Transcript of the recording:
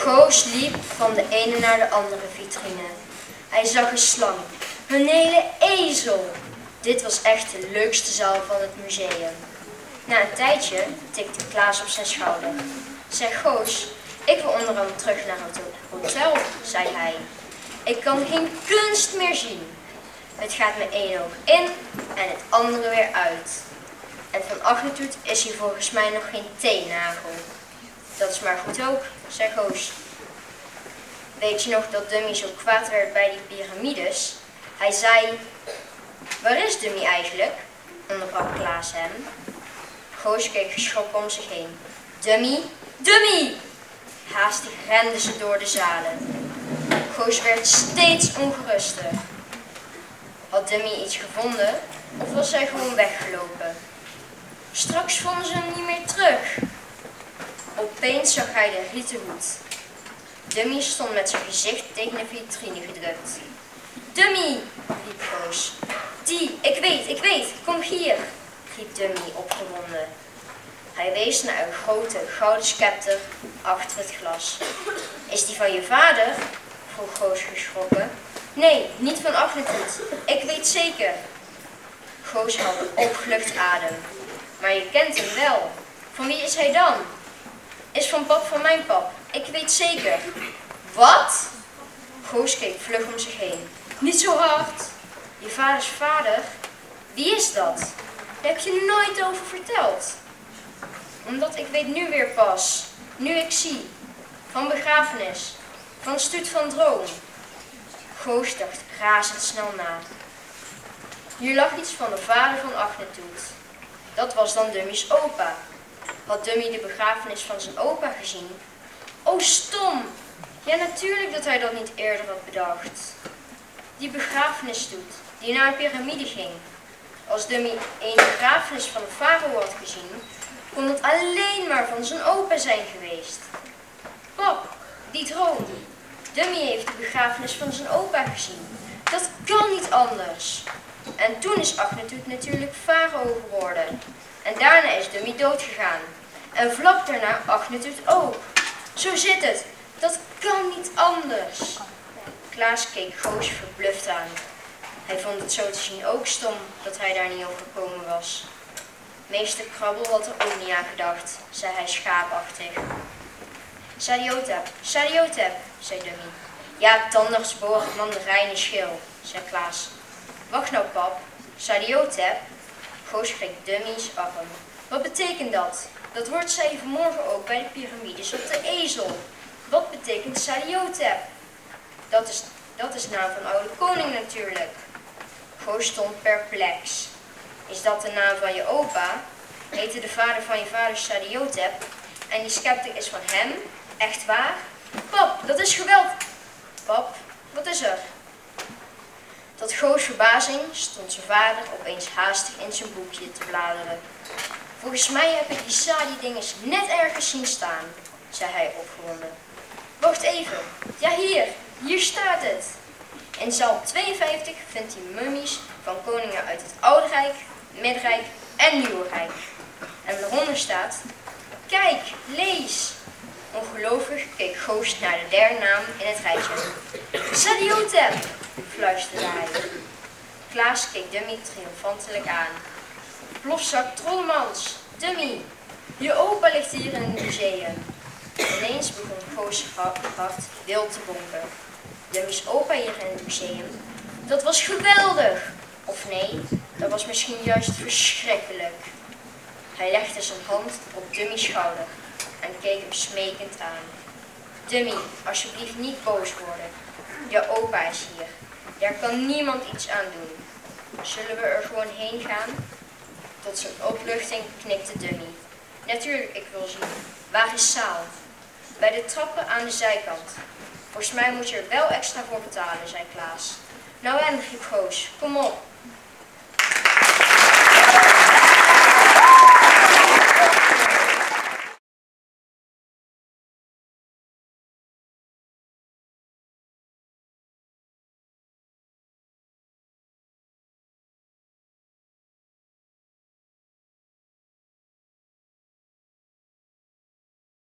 Goos liep van de ene naar de andere vitrine. Hij zag een slang, een hele ezel. Dit was echt de leukste zaal van het museum. Na een tijdje tikte Klaas op zijn schouder. Zeg Goos, ik wil onderhand terug naar het hotel, zei hij. Ik kan geen kunst meer zien. Het gaat me één oog in en het andere weer uit. En van Agnetoet is hier volgens mij nog geen teennagel. Dat is maar goed ook, zei Goos. Weet je nog dat Dummy zo kwaad werd bij die piramides? Hij zei, waar is Dummy eigenlijk? Onderbrak Klaas hem. Goos keek geschrokken om zich heen. Dummy, Dummy! Haastig renden ze door de zalen. Goos werd steeds ongeruster. Had Dummy iets gevonden of was hij gewoon weggelopen? Straks vonden ze hem niet meer terug. Opeens zag hij de rieten hoed. Dummy stond met zijn gezicht tegen de vitrine gedrukt. Dummy, riep Goos. Die, ik weet, kom hier, riep Dummy opgewonden. Hij wees naar een grote gouden scepter achter het glas. Is die van je vader? Vroeg Goos geschrokken. Nee, niet van Agnetoet. Ik weet zeker. Goos haalde opgelucht adem. Maar je kent hem wel. Van wie is hij dan? Is van pap van mijn pap. Ik weet zeker. Wat? Goos keek vlug om zich heen. Niet zo hard. Je vaders vader? Wie is dat? Daar heb je nooit over verteld. Omdat ik weet nu weer pas. Nu ik zie. Van begrafenis. Van Stuut van Droom. Goos dacht razendsnel na. Hier lag iets van de vader van Agnetoet. Dat was dan Dummy's opa. Had Dummy de begrafenis van zijn opa gezien? Oh, stom! Ja, natuurlijk dat hij dat niet eerder had bedacht. Die begrafenisstoet, die naar een piramide ging. Als Dummy een begrafenis van de farao had gezien, kon het alleen maar van zijn opa zijn geweest. Pap, die droom. Dummy heeft de begrafenis van zijn opa gezien. Dat kan niet anders. En toen is Agnetoet natuurlijk farao geworden. En daarna is Dummy doodgegaan. En vlak daarna Agnetoet ook. Zo zit het. Dat kan niet anders. Klaas keek Goos verbluft aan. Hij vond het zo te zien ook stom dat hij daar niet over gekomen was. Meester Krabbel had er ook niet aan gedacht, zei hij schaapachtig. Sadiotep, Sadiotep, zei Dummy. Ja, tandartsboor, mandarijnen schil, zei Klaas. Wacht nou, pap. Sadiotep? Goos greep Dummy's arm. Wat betekent dat? Dat woord zei je vanmorgen ook bij de piramides op de ezel. Wat betekent Sadiotep? Dat is naam van oude koning natuurlijk. Goos stond perplex. Is dat de naam van je opa? Heette de vader van je vader Sadiotep? En die scepter is van hem? Echt waar? Pap, dat is geweld. Pap, wat is er? Tot Goos' verbazing stond zijn vader opeens haastig in zijn boekje te bladeren. Volgens mij heb ik die Sadi-dinges net ergens zien staan, zei hij opgewonden. Wacht even. Ja, hier staat het. In zaal 52 vindt hij mummies van koningen uit het Oude Rijk, Middenrijk en Nieuwe Rijk. En eronder staat, kijk, lees. Ongelovig keek Goos naar de derde naam in het rijtje. Sadiotep, fluisterde hij. Klaas keek Dummy triomfantelijk aan. Plofzak Trollemans, Dummy, je opa ligt hier in het museum. Ineens begon Goos' hart wild te bonken. Dummy's opa hier in het museum, dat was geweldig. Of nee, dat was misschien juist verschrikkelijk. Hij legde zijn hand op Dummy's schouder en keek hem smekend aan. Dummy, alsjeblieft niet boos worden. Je opa is hier. Daar kan niemand iets aan doen. Zullen we er gewoon heen gaan? Tot zijn opluchting knikte Dummy. Natuurlijk, ik wil zien. Waar is zaal? Bij de trappen aan de zijkant. Volgens mij moet je er wel extra voor betalen, zei Klaas. Nou en, riep Goos, kom op.